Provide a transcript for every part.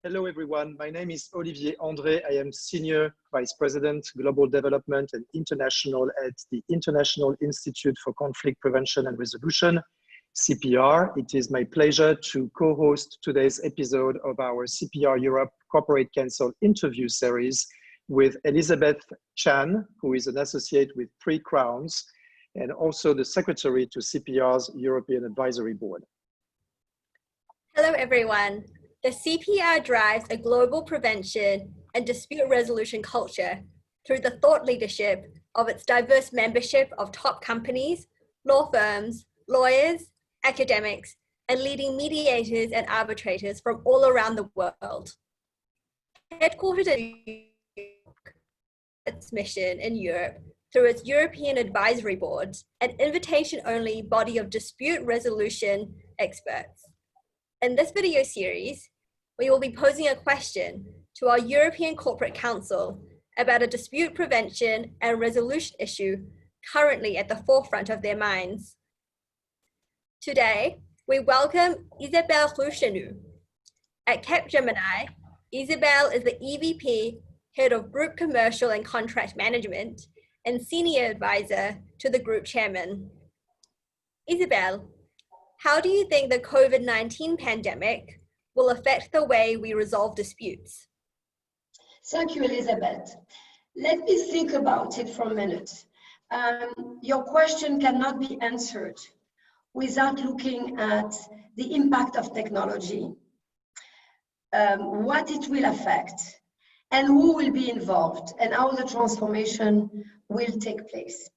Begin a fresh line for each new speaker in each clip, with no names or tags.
Hello, everyone. My name is Olivier André. I am Senior Vice President, Global Development and International at the International Institute for Conflict Prevention and Resolution, CPR. It is my pleasure to co-host today's episode of our CPR Europe Corporate Counsel interview series with Isabelle Chenu, who is an associate with 3 Crowns and also the Secretary to CPR's European Advisory Board.
Hello, everyone. The CPR drives a global prevention and dispute resolution culture through the thought leadership of its diverse membership of top companies, law firms, lawyers, academics, and leading mediators and arbitrators from all around the world. Headquartered in New York, its mission in Europe through its European Advisory Board, an invitation-only body of dispute resolution experts. In this video series, we will be posing a question to our European Corporate Counsel about a dispute prevention and resolution issue currently at the forefront of their minds. Today, we welcome Isabelle Roux Chenu. At CapGemini, Isabelle is the EVP, Head of Group Commercial and Contract Management, and Senior Advisor to the Group Chairman. Isabelle, how do you think the COVID-19 pandemic will affect the way we resolve disputes?
Thank you, Elizabeth. Let me think about it for a minute. Your question cannot be answered without looking at the impact of technology, what it will affect, and who will be involved, and how the transformation will take place.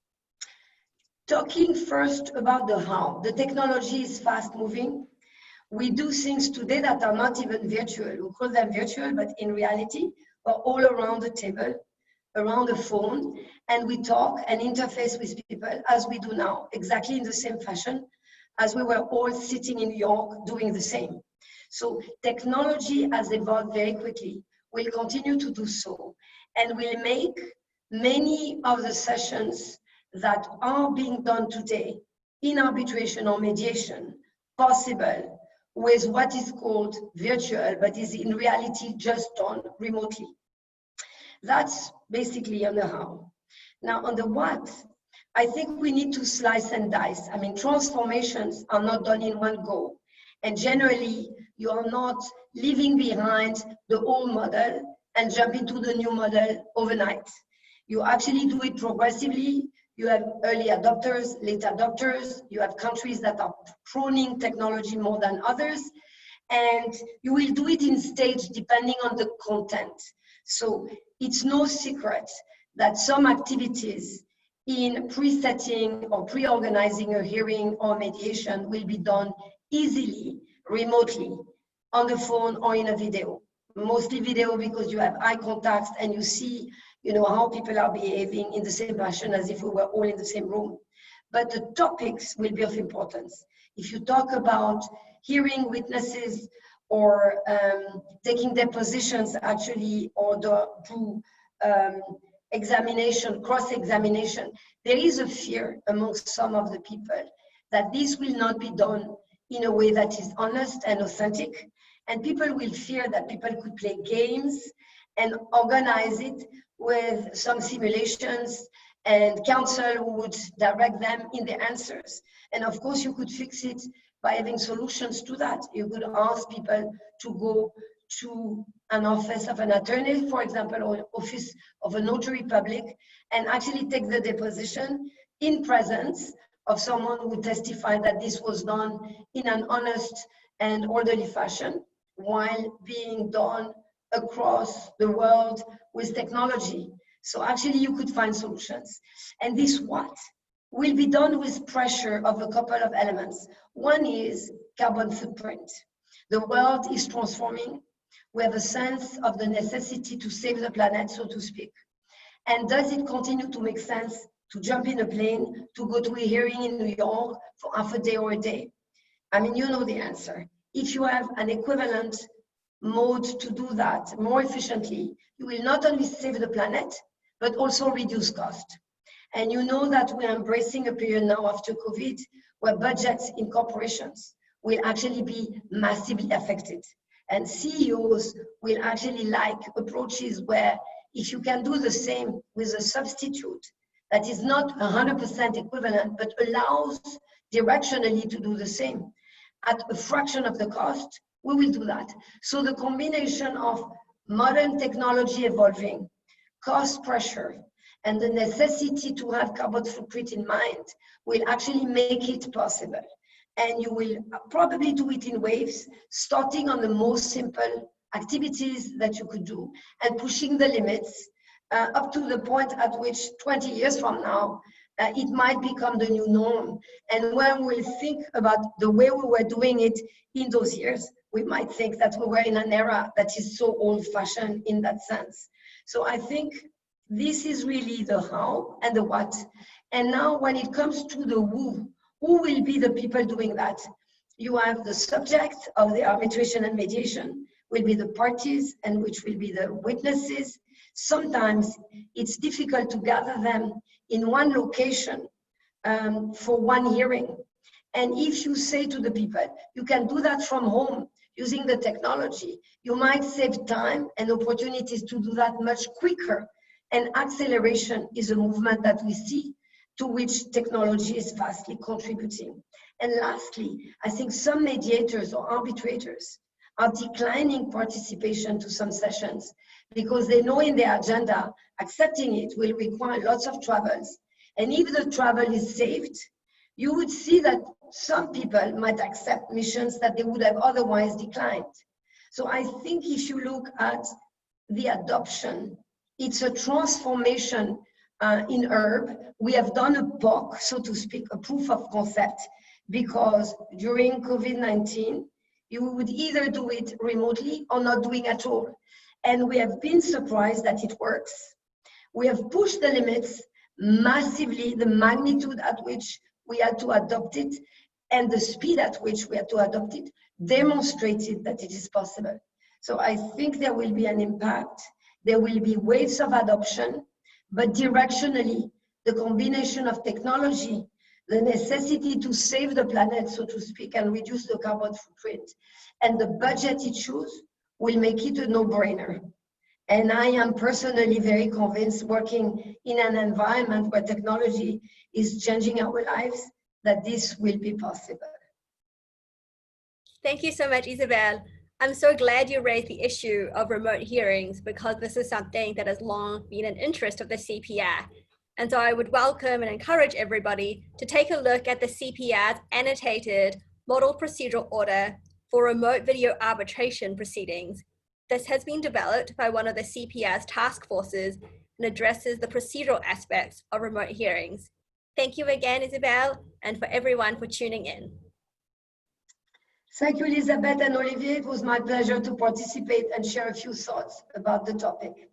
Talking first about the how. The technology is fast moving. We do things today that are not even virtual. We call them virtual, but in reality, we're all around the table, around the phone, and we talk and interface with people as we do now, exactly in the same fashion as we were all sitting in New York doing the same. So technology has evolved very quickly, will continue to do so, and will make many of the sessions that are being done today in arbitration or mediation possible with what is called virtual, but is in reality just done remotely. That's basically on the how. Now on the what, I think we need to slice and dice. I mean, transformations are not done in one go. And generally, you are not leaving behind the old model and jump into the new model overnight. You actually do it progressively. You have early adopters, late adopters. You have countries that are proning technology more than others. And you will do it in stage depending on the content. So it's no secret that some activities in pre-setting or pre-organizing a hearing or mediation will be done easily, remotely, on the phone or in a video. Mostly video because you have eye contact and you see how people are behaving in the same fashion as if we were all in the same room. But the topics will be of importance. If you talk about hearing witnesses or taking their positions actually, or through examination, cross-examination, there is a fear amongst some of the people that this will not be done in a way that is honest and authentic. And people will fear that people could play games and organize it with some simulations, and counsel would direct them in the answers. And of course, you could fix it by having solutions to that. You could ask people to go to an office of an attorney, for example, or an office of a notary public, and actually take the deposition in presence of someone who testified that this was done in an honest and orderly fashion while being done across the world with technology. So actually you could find solutions. And this what will be done with pressure of a couple of elements. One is carbon footprint. The world is transforming. We have a sense of the necessity to save the planet, so to speak. And does it continue to make sense to jump in a plane, to go to a hearing in New York for half a day or a day? I mean, you know the answer. If you have an equivalent mode to do that more efficiently, you will not only save the planet, but also reduce cost. And you know that we're embracing a period now after COVID where budgets in corporations will actually be massively affected. And CEOs will actually like approaches where if you can do the same with a substitute that is not 100% equivalent, but allows directionally to do the same at a fraction of the cost, we will do that. So the combination of modern technology evolving, cost pressure, and the necessity to have carbon footprint in mind will actually make it possible. And you will probably do it in waves, starting on the most simple activities that you could do and pushing the limits up to the point at which 20 years from now, it might become the new norm. And when we think about the way we were doing it in those years, we might think that we were in an era that is so old-fashioned in that sense. So I think this is really the how and the what. And now when it comes to the who will be the people doing that? You have the subject of the arbitration and mediation, will be the parties, and which will be the witnesses. Sometimes it's difficult to gather them in one location for one hearing. And if you say to the people, you can do that from home using the technology, you might save time and opportunities to do that much quicker. And acceleration is a movement that we see, to which technology is vastly contributing. And lastly, I think some mediators or arbitrators are declining participation to some sessions because they know in their agenda, accepting it will require lots of travels. And if the travel is saved, you would see that some people might accept missions that they would have otherwise declined. So I think if you look at the adoption, it's a transformation in herb. We have done a POC, so to speak, a proof of concept, because during COVID-19, you would either do it remotely or not doing at all. And we have been surprised that it works. We have pushed the limits massively, the magnitude at which we had to adopt it and the speed at which we had to adopt it demonstrated that it is possible. So I think there will be an impact. There will be waves of adoption, but directionally, the combination of technology, the necessity to save the planet, so to speak, and reduce the carbon footprint, and the budget it chooses will make it a no-brainer. And I am personally very convinced, working in an environment where technology is changing our lives, that this will be possible.
Thank you so much, Isabelle. I'm so glad you raised the issue of remote hearings, because this is something that has long been an interest of the CPR. And so I would welcome and encourage everybody to take a look at the CPR's annotated model procedural order for remote video arbitration proceedings. This has been developed by one of the CPR's task forces and addresses the procedural aspects of remote hearings. Thank you again, Isabelle, and for everyone for tuning in.
Thank you, Elizabeth and Olivier. It was my pleasure to participate and share a few thoughts about the topic.